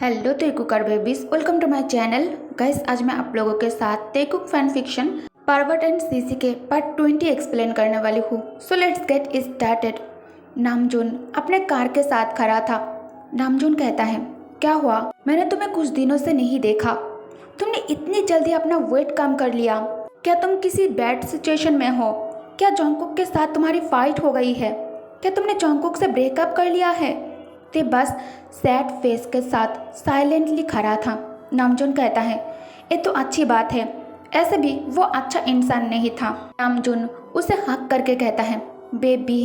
Hello Taekookers babies, welcome to my channel. Guys, आज मैं आप लोगों के साथ तेकुक फैन फिक्शन पार्वत एंड सीसी के पार्ट 20 एक्सप्लेन करने वाली हूँ। So let's get started. Namjoon अपने कार के साथ खड़ा था। नामजून कहता है, क्या हुआ? मैंने तुम्हें कुछ दिनों से नहीं देखा। तुमने इतनी जल्दी अपना वेट कम कर लिया। क्या तुम किसी बैड सिचुएशन में हो? क्या जॉन्गकुक के साथ तुम्हारी फाइट हो गई है? क्या तुमने जॉन्गकुक से ब्रेकअप कर लिया है? ते बस सैड फेस के साथ साइलेंटली खड़ा था। नामजून कहता है, ये तो अच्छी बात है, ऐसे भी वो अच्छा इंसान नहीं था। नामजून उसे हक करके कहता है, baby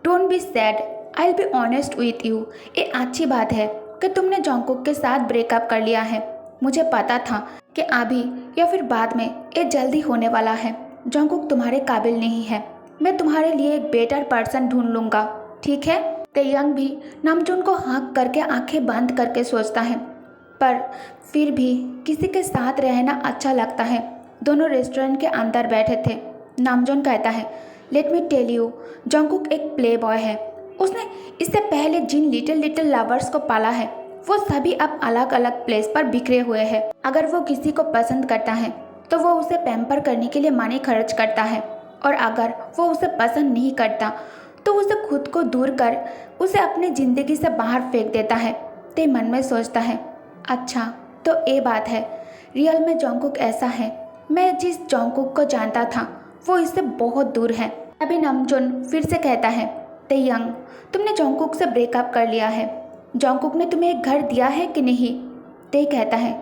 don't be sad, I will be honest with you. ये अच्छी बात है कि तुमने जॉन्गकुक के साथ ब्रेकअप कर लिया है। मुझे पता था कि अभी या फिर बाद में ये जल्दी होने वाला है। जॉन्गकुक तुम्हारे काबिल नहीं है। मैं तुम्हारे लिए एक बेटर पर्सन ढूंढ लूँगा, ठीक है? तेयंग भी नामजून को हाँक करके आंखें बंद करके सोचता है, पर फिर भी किसी के साथ रहना अच्छा लगता है। दोनों रेस्टोरेंट के अंदर बैठे थे। नामजून कहता है, लेट मी टेल यू, जॉन्गकुक एक प्ले बॉय है। उसने इससे पहले जिन लिटिल लिटिल लवर्स को पाला है, वो सभी अब अलग अलग प्लेस पर बिखरे हुए हैं। अगर वो किसी को पसंद करता है तो वो उसे पैम्पर करने के लिए मनी खर्च करता है, और अगर वो उसे पसंद नहीं करता तो उसे खुद को दूर कर उसे अपनी ज़िंदगी से बाहर फेंक देता है। ते मन में सोचता है, अच्छा तो ये बात है, रियल में जॉन्गकुक ऐसा है। मैं जिस जॉन्गकुक को जानता था वो इससे बहुत दूर है। अभी नामजून फिर से कहता है, तेयंग तुमने जॉन्गकुक से ब्रेकअप कर लिया है। जॉन्गकुक ने तुम्हें एक घर दिया है कि नहीं? ते कहता है,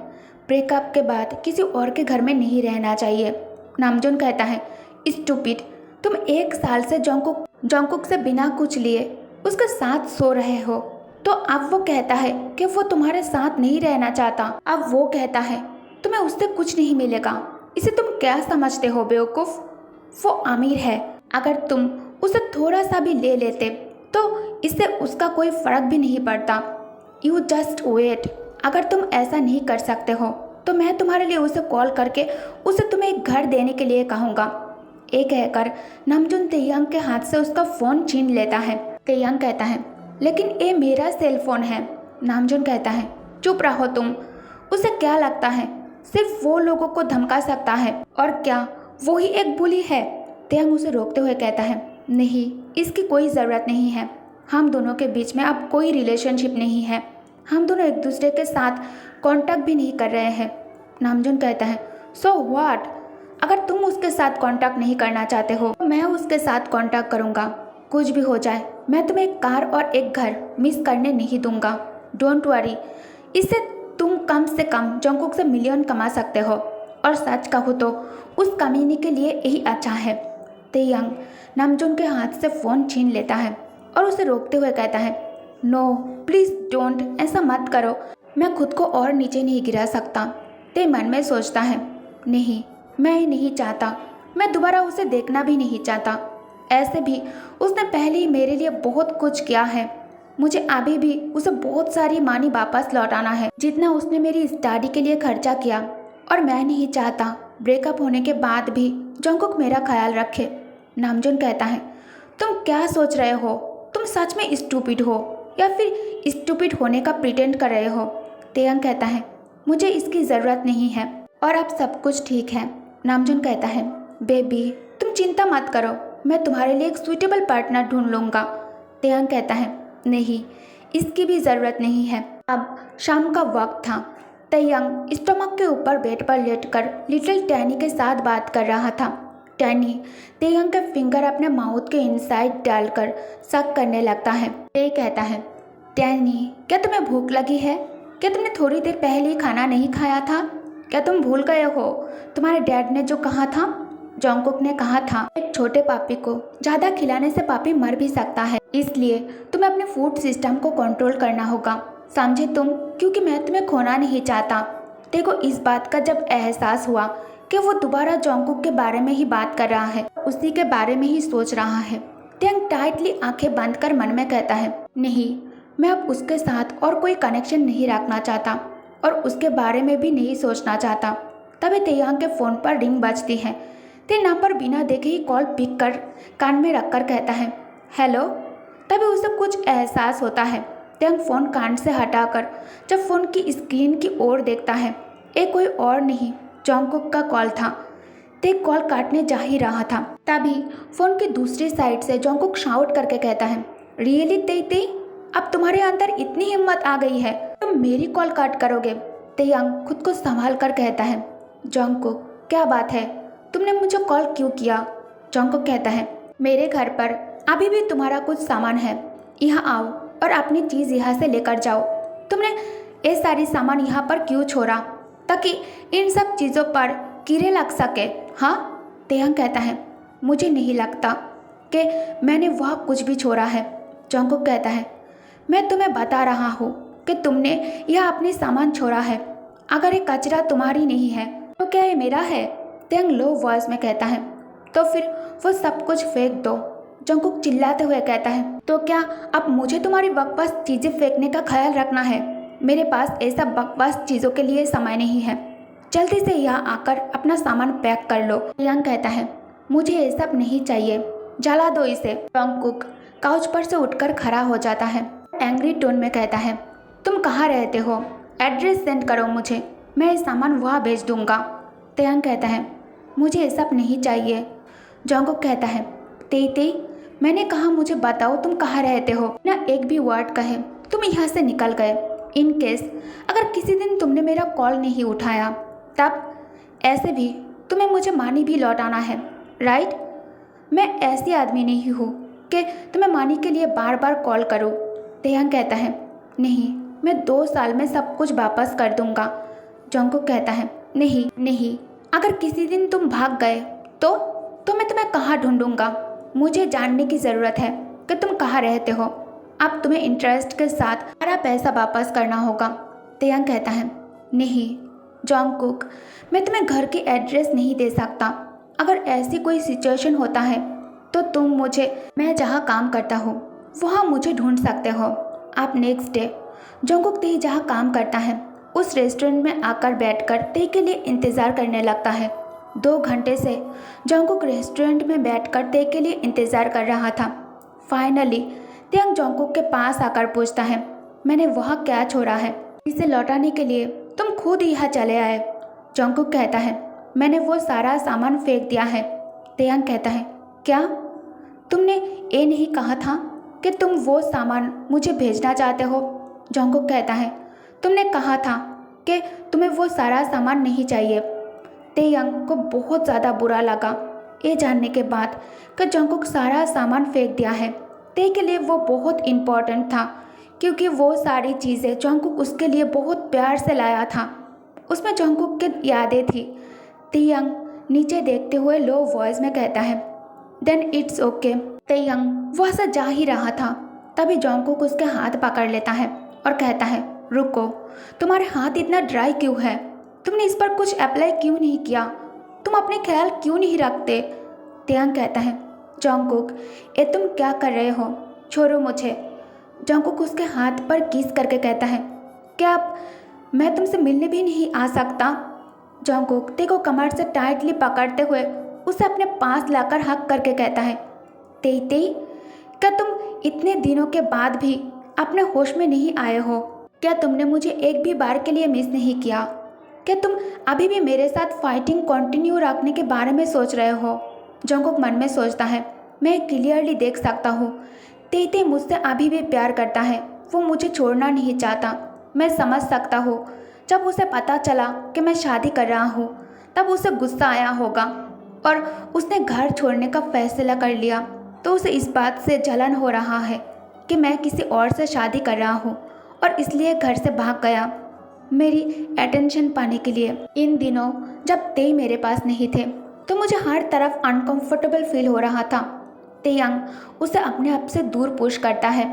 ब्रेकअप के बाद किसी और के घर में नहीं रहना चाहिए। नामजून कहता है, स्टूपिड, तुम 1 साल से जॉन्गकुक से बिना कुछ लिए उसके साथ सो रहे हो। तो अब वो कहता है कि वो तुम्हारे साथ नहीं रहना चाहता। अब वो कहता है तुम्हें उससे कुछ नहीं मिलेगा। इसे तुम क्या समझते हो बेवकूफ़? वो अमीर है। अगर तुम उसे थोड़ा सा भी ले लेते तो इससे उसका कोई फर्क भी नहीं पड़ता। You just wait. अगर तुम ऐसा नहीं कर सकते हो तो मैं तुम्हारे लिए उसे कॉल करके उसे तुम्हें एक घर देने के लिए कहूँगा। ये कहकर नामजून तेयंग के हाथ से उसका फ़ोन छीन लेता है। तेयंग कहता है, लेकिन ये मेरा सेल फोन है। नामजून कहता है, चुप रहो तुम। उसे क्या लगता है सिर्फ वो लोगों को धमका सकता है, और क्या वो ही एक बुली है? तेयंग उसे रोकते हुए कहता है, नहीं, इसकी कोई ज़रूरत नहीं है। हम दोनों के बीच में अब कोई रिलेशनशिप नहीं है। हम दोनों एक दूसरे के साथ कांटेक्ट भी नहीं कर रहे हैं। नामजून कहता है, सो व्हाट? अगर तुम उसके साथ कांटेक्ट नहीं करना चाहते हो तो मैं उसके साथ कांटेक्ट करूँगा। कुछ भी हो जाए, मैं तुम्हें एक कार और एक घर मिस करने नहीं दूंगा। डोंट वरी, इससे तुम कम से कम जॉन्गकुक से मिलियन कमा सकते हो, और सच कहूँ तो उस कमीने के लिए यही अच्छा है। तेयंग नामजून के हाथ से फ़ोन छीन लेता है और उसे रोकते हुए कहता है, नो प्लीज़ डोंट, ऐसा मत करो। मैं खुद को और नीचे नहीं गिरा सकता। ते मन में सोचता है, नहीं, मैं नहीं चाहता। मैं दोबारा उसे देखना भी नहीं चाहता। ऐसे भी उसने पहले ही मेरे लिए बहुत कुछ किया है। मुझे अभी भी उसे बहुत सारी मनी वापस लौटाना है, जितना उसने मेरी स्टडी के लिए खर्चा किया। और मैं नहीं चाहता ब्रेकअप होने के बाद भी जॉन्गकुक मेरा ख्याल रखे। नामजून कहता है, तुम क्या सोच रहे हो? तुम सच में स्टूपिड हो या फिर स्टूपिड होने का प्रिटेंड कर रहे हो? तेयंग कहता है, मुझे इसकी ज़रूरत नहीं है और अब सब कुछ ठीक है। नामजून कहता है, बेबी तुम चिंता मत करो, मैं तुम्हारे लिए एक सूटेबल पार्टनर ढूंढ लूँगा। तेयंग कहता है, नहीं, इसकी भी ज़रूरत नहीं है। अब शाम का वक्त था। तेयंग स्टमक के ऊपर बेड पर लेटकर लिटिल टैनी के साथ बात कर रहा था। टैनी तेयंग के फिंगर अपने माउथ के इनसाइड डालकर सक करने लगता है। ते कहता है, टैनी क्या तुम्हें भूख लगी है? क्या तुमने थोड़ी देर पहले ही खाना नहीं खाया था? क्या तुम भूल गए हो तुम्हारे डैड ने जो कहा था? जॉन्गकुक ने कहा था, एक छोटे पापी को ज़्यादा खिलाने से पापी मर भी सकता है, इसलिए तुम्हें अपने फूड सिस्टम को कंट्रोल करना होगा, समझे तुम? क्योंकि मैं तुम्हें खोना नहीं चाहता। देखो, इस बात का जब एहसास हुआ कि वो दोबारा जॉन्गकुक के बारे में ही बात कर रहा है, उसी के बारे में ही सोच रहा है, तेयंग टाइटली आंखें बंद कर मन में कहता है, नहीं, मैं अब उसके साथ और कोई कनेक्शन नहीं रखना चाहता और उसके बारे में भी नहीं सोचना चाहता। तभी तेयंग के फ़ोन पर रिंग बजती है। ते ना पर बिना देखे ही कॉल पिक कर कान में रखकर कहता है, हेलो। तभी उसे कुछ एहसास होता है तेयंग फ़ोन कान से हटाकर जब फ़ोन की स्क्रीन की ओर देखता है, ये कोई और नहीं जोंगकुक का कॉल था। ते कॉल काटने जा ही रहा था, तभी फ़ोन की दूसरी साइड से जोंगकुक शाउट करके कहता है, रियली ते, अब तुम्हारे अंदर इतनी हिम्मत आ गई है, तुम मेरी कॉल काट करोगे? तेयंग खुद को संभाल कर कहता है, जोंगकुक क्या बात है, तुमने मुझे कॉल क्यों किया? जोंगकुक कहता है, मेरे घर पर अभी भी तुम्हारा कुछ सामान है, यहाँ आओ और अपनी चीज़ यहाँ से लेकर जाओ। तुमने ये सारी सामान यहाँ पर क्यों छोड़ा, ताकि इन सब चीज़ों पर कीड़े लग सके? हाँ, तेयंग कहता है, मुझे नहीं लगता कि मैंने वह कुछ भी छोड़ा है। जोंगकुक कहता है, मैं तुम्हें बता रहा हूँ कि तुमने यह अपने सामान छोड़ा है। अगर ये कचरा तुम्हारी नहीं है तो क्या ये मेरा है? तेयंग लो वॉइस में कहता है, तो फिर वो सब कुछ फेंक दो। जोंगकुक चिल्लाते हुए कहता है, तो क्या अब मुझे तुम्हारी बकवास चीज़ें फेंकने का ख्याल रखना है? मेरे पास ऐसा बकवास चीज़ों के लिए समय नहीं है, जल्दी से यहाँ आकर अपना सामान पैक कर लो। तेयंग कहता है, मुझे ये सब नहीं चाहिए, जला दो इसे। जोंगकुक काउच पर से उठकर खड़ा हो जाता है, एंग्री टोन में कहता है, तुम कहाँ रहते हो? एड्रेस सेंड करो मुझे, मैं ये सामान वहाँ भेज दूंगा। तेयंग कहता है, मुझे ये सब नहीं चाहिए। जोंगकुक कहता है, ते मैंने कहा मुझे बताओ तुम कहाँ रहते हो, ना एक भी वर्ड कहे तुम यहाँ से निकल गए। इन केस अगर किसी दिन तुमने मेरा कॉल नहीं उठाया, तब ऐसे भी तुम्हें मुझे मानी भी लौटाना है, राइट? मैं ऐसी आदमी नहीं हूँ कि तुम्हें मानी के लिए बार बार कॉल करूँ। तेयंग कहता है, नहीं, मैं 2 साल में सब कुछ वापस कर दूंगा। जोंगकुक कहता है, नहीं, अगर किसी दिन तुम भाग गए तो मैं तुम्हें कहाँ ढूंढूंगा? मुझे जानने की ज़रूरत है कि तुम कहाँ रहते हो। अब तुम्हें इंटरेस्ट के साथ सारा पैसा वापस करना होगा। तेयंग कहता है, नहीं जोंगकुक, मैं तुम्हें घर की एड्रेस नहीं दे सकता। अगर ऐसी कोई सिचुएशन होता है तो तुम मैं जहाँ काम करता हूँ वहाँ मुझे ढूंढ सकते हो। आप नेक्स्ट डे जोंगकुक ते जहाँ काम करता है उस रेस्टोरेंट में आकर बैठकर ते के लिए इंतज़ार करने लगता है। 2 घंटे से जोंगकुक रेस्टोरेंट में बैठकर ते के लिए इंतज़ार कर रहा था। फाइनली तेयंग जोंगकुक के पास आकर पूछता है, मैंने वहाँ क्या छोड़ा है? इसे लौटाने के लिए तुम खुद यहाँ चले आए। जोंगकुक कहता है, मैंने वो सारा सामान फेंक दिया है। तेयंग कहता है, क्या तुमने ये नहीं कहा था कि तुम वो सामान मुझे भेजना चाहते हो? जोंगकुक कहता है, तुमने कहा था कि तुम्हें वो सारा सामान नहीं चाहिए। तेयंग को बहुत ज़्यादा बुरा लगा ये जानने के बाद कि जोंगकुक सारा सामान फेंक दिया है। ते के लिए वो बहुत इम्पोर्टेंट था, क्योंकि वो सारी चीज़ें जोंगकुक उसके लिए बहुत प्यार से लाया था। उसमें जोंगकुक की यादें थी। तेयंग नीचे देखते हुए लो वॉइस में कहता है, देन इट्स ओके। तेयंग वहाँ से जा ही रहा था, तभी जोंगकुक उसके हाथ पकड़ लेता है और कहता है, रुको, तुम्हारे हाथ इतना ड्राई क्यों है? तुमने इस पर कुछ अप्लाई क्यों नहीं किया? तुम अपने ख्याल क्यों नहीं रखते? तेयंग कहता है, जोंगकुक, ये तुम क्या कर रहे हो? छोड़ो मुझे। जोंगकुक उसके हाथ पर किस करके कहता है, क्या अब मैं तुमसे मिलने भी नहीं आ सकता? जोंगकुक ते को कमर से टाइटली पकड़ते हुए उसे अपने पास लाकर हक करके कहता है, ते क्या तुम इतने दिनों के बाद भी अपने होश में नहीं आए हो? क्या तुमने मुझे एक भी बार के लिए मिस नहीं किया? क्या तुम अभी भी मेरे साथ फाइटिंग कंटिन्यू रखने के बारे में सोच रहे हो? जोंगकुक मन में सोचता है, मैं क्लियरली देख सकता हूँ ते मुझसे अभी भी प्यार करता है, वो मुझे छोड़ना नहीं चाहता। मैं समझ सकता हूँ जब उसे पता चला कि मैं शादी कर रहा हूँ तब उसे गुस्सा आया होगा और उसने घर छोड़ने का फैसला कर लिया, तो उसे इस बात से जलन हो रहा है कि मैं किसी और से शादी कर रहा हूँ और इसलिए घर से भाग गया मेरी अटेंशन पाने के लिए। इन दिनों जब ते मेरे पास नहीं थे तो मुझे हर तरफ अनकंफर्टेबल फील हो रहा था। तेयंग उसे अपने आप से दूर पुश करता है।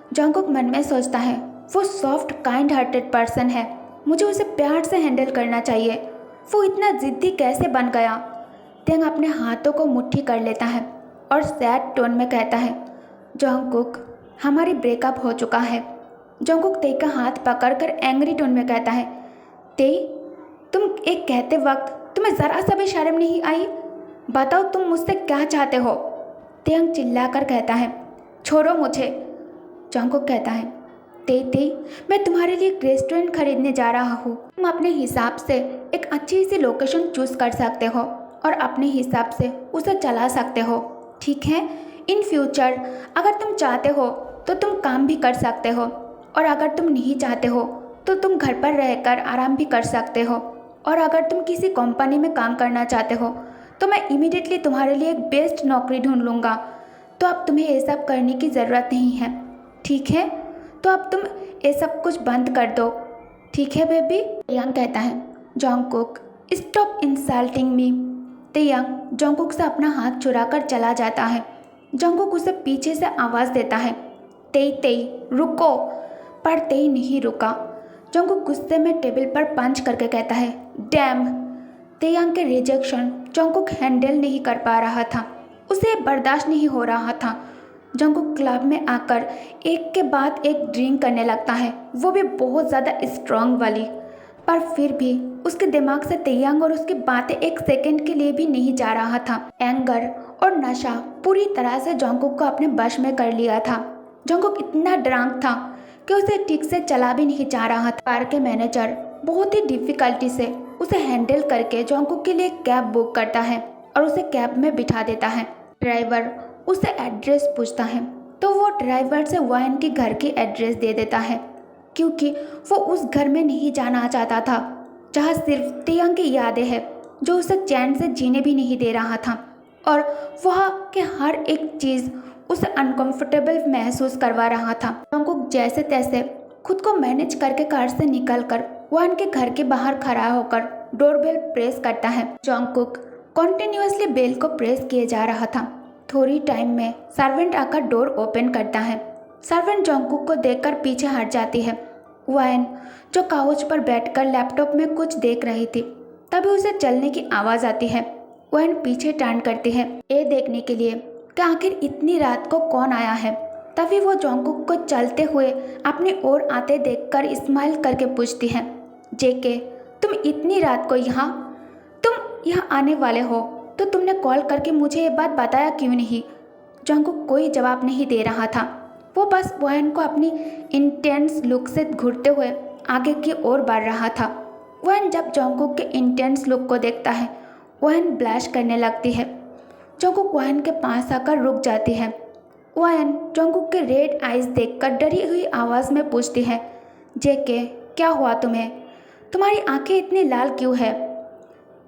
जोंगकुक मन में सोचता है, वो सॉफ्ट काइंड हार्टेड पर्सन है, मुझे उसे प्यार से हैंडल करना चाहिए। वो इतना ज़िद्दी कैसे बन गया? तेयंग अपने हाथों को मुट्ठी कर लेता है और सैड टोन में कहता है, जोंगकुक, हमारी ब्रेकअप हो चुका है। जोंगकुक ते का हाथ पकड़कर एंग्री टोन में कहता है, ते, तुम एक कहते वक्त तुम्हें ज़रा सा भी शर्म नहीं आई? बताओ तुम मुझसे क्या चाहते हो? तेयंग चिल्लाकर कहता है, छोड़ो मुझे। जोंगकुक कहता है, ते मैं तुम्हारे लिए एक रेस्टोरेंट खरीदने जा रहा हूँ। तुम अपने हिसाब से एक अच्छी सी लोकेशन चूज कर सकते हो और अपने हिसाब से उसे चला सकते हो, ठीक है। इन फ्यूचर अगर तुम चाहते हो तो तुम काम भी कर सकते हो, और अगर तुम नहीं चाहते हो तो तुम घर पर रहकर आराम भी कर सकते हो। और अगर तुम किसी कंपनी में काम करना चाहते हो तो मैं इमीडिएटली तुम्हारे लिए एक बेस्ट नौकरी ढूंढ लूँगा। तो अब तुम्हें ये सब करने की ज़रूरत नहीं है, ठीक है। तो अब तुम ये सब कुछ बंद कर दो, ठीक है बेबी। तेयंग कहता है, जॉन्गकुक स्टॉप इंसल्टिंग मी। तेयंग जॉन्गकुक से अपना हाथ चुराकर चला जाता है। जॉन्गकुक उसे पीछे से आवाज़ देता है, तेई तेई रुको, पर तेई नहीं रुका। जॉन्गकुक गुस्से में टेबल पर पंच करके कहता है, डैम। तेयंग के रिजेक्शन जॉन्गकुक हैंडल नहीं कर पा रहा था, उसे बर्दाश्त नहीं हो रहा था। जॉन्गकुक क्लब में आकर एक के बाद एक ड्रिंक करने लगता है, वो भी बहुत ज़्यादा स्ट्रांग वाली। पर फिर भी उसके दिमाग से तेयंग और उसकी बातें एक सेकंड के लिए भी नहीं जा रहा था। एंगर और नशा पूरी तरह से जॉन्गकुक को अपने वश में कर लिया था। जॉन्गकुक इतना ड्रंक था कि उसे ठीक से चला भी नहीं जा रहा था। कार के मैनेजर बहुत ही डिफिकल्टी से उसे हैंडल करके जॉन्गकुक के लिए कैब बुक करता है और उसे कैब में बिठा देता है। ड्राइवर उससे एड्रेस पूछता है तो वो ड्राइवर से वाइन के घर की एड्रेस दे देता है, क्योंकि वो उस घर में नहीं जाना चाहता था जहाँ सिर्फ तेयंग की यादें हैं, जो उसे चैन से जीने भी नहीं दे रहा था। और वहाँ के हर एक चीज़ उसे अनकंफर्टेबल महसूस करवा रहा था। जॉन्गकुक जैसे तैसे खुद को मैनेज करके कार से निकलकर वाइन के घर के बाहर खड़ा होकर डोरबेल प्रेस करता है। जॉन्गकुक कॉन्टिन्यूसली बेल को प्रेस किए जा रहा था। थोड़ी टाइम में सर्वेंट आकर डोर ओपन करता है। सर्वेंट जॉन्गकुक को देखकर पीछे हट जाती है। वाइन जो काउच पर बैठकर लैपटॉप में कुछ देख रही थी, तभी उसे चलने की आवाज़ आती है। वाइन पीछे टर्न करती है, ये देखने के लिए कि आखिर इतनी रात को कौन आया है। तभी वो जॉन्गकुक को चलते हुए अपनी ओर आते देखकर स्माइल करके पूछती है, जेके तुम इतनी रात को तुम यहाँ आने वाले हो तो तुमने कॉल करके मुझे ये बात बताया क्यों नहीं। जॉन्गकुक कोई जवाब नहीं दे रहा था, वो बस वाइन को अपनी इंटेंस लुक से घूरते हुए आगे की ओर बढ़ रहा था। वाइन जब जॉन्गकुक के इंटेंस लुक को देखता है, वाइन ब्लश करने लगती है। जॉन्गकुक वाइन के पास आकर रुक जाती है। वाइन जॉन्गकुक के रेड आइज देखकर डरी हुई आवाज़ में पूछती है, जेके क्या हुआ तुम्हें, तुम्हारी आंखें इतनी लाल क्यों है,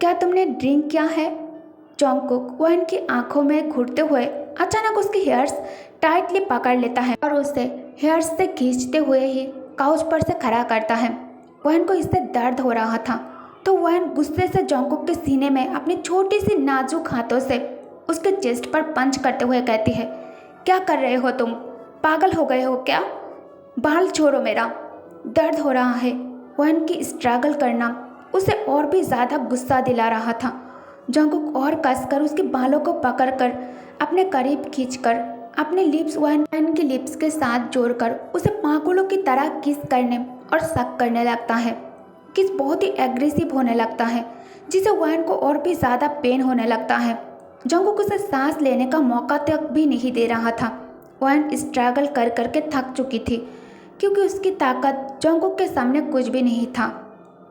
क्या तुमने ड्रिंक किया है। जॉन्गकुक वाइन की आंखों में घूरते हुए अचानक उसके हेयर्स टाइटली पकड़ लेता है और उसे हेयर्स से खींचते हुए ही काउच पर से खड़ा करता है। वाइन को इससे दर्द हो रहा था, तो वाइन गुस्से से जॉन्गकुक के सीने में अपनी छोटी सी नाजुक हाथों से उसके चेस्ट पर पंच करते हुए कहती है, क्या कर रहे हो तुम, पागल हो गए हो क्या, बाल छोड़ो मेरा, दर्द हो रहा है। वाइन की स्ट्रगल करना उसे और भी ज़्यादा गुस्सा दिला रहा था। जॉन्गकुक और कसकर उसके बालों को पकड़कर अपने करीब खींचकर अपने लिप्स वाइन के लिप्स के साथ जोड़कर उसे पागलों की तरह किस करने और शक करने लगता है। किस बहुत ही एग्रेसिव होने लगता है, जिसे वाइन को और भी ज़्यादा पेन होने लगता है। जॉन्गकुक उसे सांस लेने का मौका तक भी नहीं दे रहा था। वाइन स्ट्रगल कर करके थक चुकी थी, क्योंकि उसकी ताकत जॉन्गकुक के सामने कुछ भी नहीं था।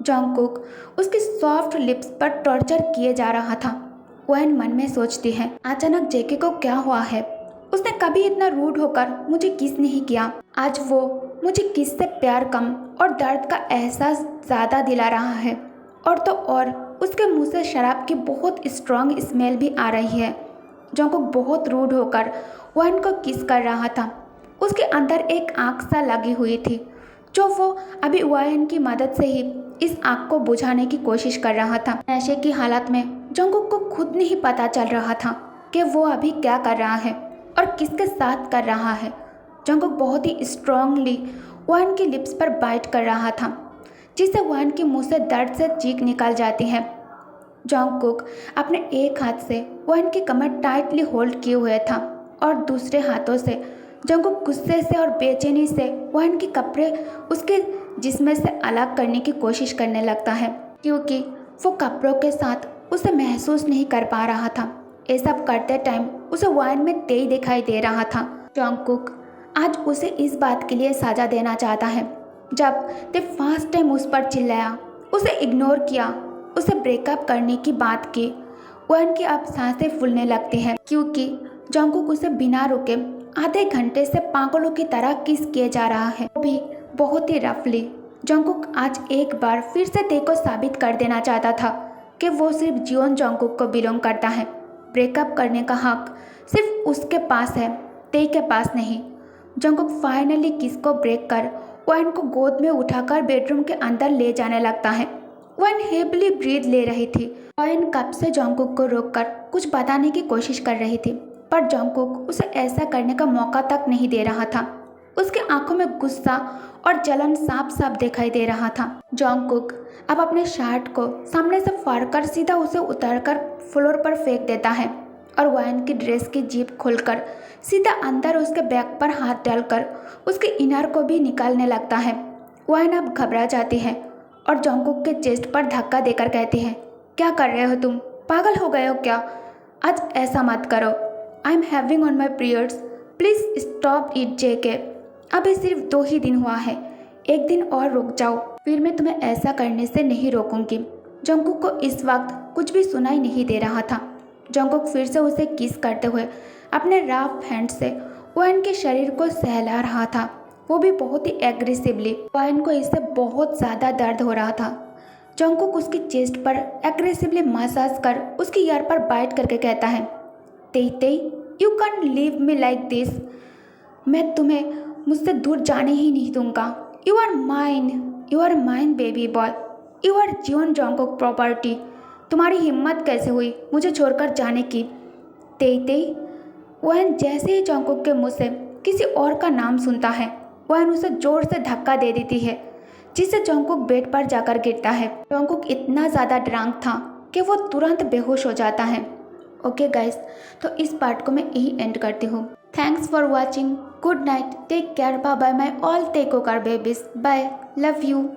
जॉन्गकुक उसकी सॉफ्ट लिप्स पर टॉर्चर किए जा रहा था। वाइन मन में सोचती है, अचानक जेके को क्या हुआ है, उसने कभी इतना रूड होकर मुझे किस नहीं किया, आज वो मुझे किस से प्यार कम और दर्द का एहसास ज़्यादा दिला रहा है। और तो और उसके मुंह से शराब की बहुत स्ट्रांग स्मेल भी आ रही है। जॉन्गकुक बहुत रूड होकर वाइन को किस कर रहा था। उसके अंदर एक आग सा लगी हुई थी, जो वो अभी वाइन की मदद से ही इस आग को बुझाने की कोशिश कर रहा था। नशे की हालत में जॉन्गकुक को खुद नहीं पता चल रहा था कि वो अभी क्या कर रहा है और किसके साथ कर रहा है। जॉन्गकुक बहुत ही स्ट्रांगली वाइन की लिप्स पर बाइट कर रहा था, जिससे वाइन के मुंह से दर्द से चीख निकल जाती है। जॉन्गकुक अपने एक हाथ से वाइन की कमर टाइटली होल्ड किए हुए था और दूसरे हाथों से जॉन्गकुक गुस्से से और बेचैनी से वाइन के कपड़े उसके जिस्म से अलग करने की कोशिश करने लगता है, क्योंकि वो कपड़ों के साथ उसे महसूस नहीं कर पा रहा था। ये सब करते टाइम उसे वाइन में तेई दिखाई दे रहा था। जॉन्गकुक आज उसे इस बात के लिए सजा देना चाहता है जब ते फर्स्ट टाइम उस पर चिल्लाया, उसे इग्नोर किया, उसे ब्रेकअप करने की बात की। वहन की अब सांसें फूलने लगती हैं क्योंकि जंगकुक उसे बिना रुके आधे घंटे से पागलों की तरह किस किए जा रहा है, वो भी बहुत ही रफली। जंगकुक आज एक बार फिर से ते को साबित कर देना चाहता था कि वो सिर्फ जियोन जंगकुक को बिलोंग करता है। ब्रेकअप करने का हक सिर्फ उसके पास है, ते के पास नहीं। जंगकुक फाइनली किस को ब्रेक कर वहन को गोद में उठाकर बेडरूम के अंदर ले जाने लगता है। वहन हेबली ब्रीथ ले रही थी। वहन कब से जंगकुक को रोककर कुछ बताने की कोशिश कर रही थी, पर जंगकुक उसे ऐसा करने का मौका तक नहीं दे रहा था। उसके आंखों में गुस्सा और जलन साफ साफ दिखाई दे रहा था। जंगकुक अब अपने शर्ट को सामने से फाड़कर सीधा उसे उतारकर फ्लोर पर फेंक देता है और वहन की ड्रेस की जीप खोलकर सीधा अंदर उसके बैग पर हाथ डालकर उसके इनर को भी निकालने लगता है। वहन अब घबरा जाती है और जंगकुक के चेस्ट पर धक्का देकर कहती है, क्या कर रहे हो तुम? पागल हो गए हो क्या? आज ऐसा मत करो। I am having on my periods, please stop it JK. अभी सिर्फ 2 ही दिन हुआ है, एक दिन और रुक जाओ, फिर मैं तुम्हें ऐसा करने से नहीं रोकूंगी। जंगकुक को इस वक्त कुछ भी सुनाई नहीं दे रहा था। जंगकुक फिर से उसे किस करते हुए अपने रफ हैंड से वहन के शरीर को सहला रहा था, वो भी बहुत ही एग्रेसिवली। वहन को इससे बहुत ज़्यादा दर्द हो रहा था। जंगकुक उसकी चेस्ट पर एग्रेसिवली मसाज कर उसकी ईयर पर बाइट करके कहता है, तेई you can't leave me like this. मैं तुम्हें मुझसे दूर जाने ही नहीं दूंगा। You are mine baby boy, you are Jeon Jungkook property. तुम्हारी हिम्मत कैसे हुई मुझे छोड़कर जाने की? तेई वहन जैसे ही जंगकुक के मुंह से किसी और का नाम सुनता है, वहन उसे जोर से धक्का दे देती है, जिससे जंगकुक बेड पर जाकर गिरता है। जंगकुक इतना ज़्यादा ड्रंक था कि वो तुरंत बेहोश हो जाता है। ओके गाइस, तो इस पार्ट को मैं यही एंड करती हूँ। Thanks for watching, good night, take care, bye bye my all take over babies, bye, love you.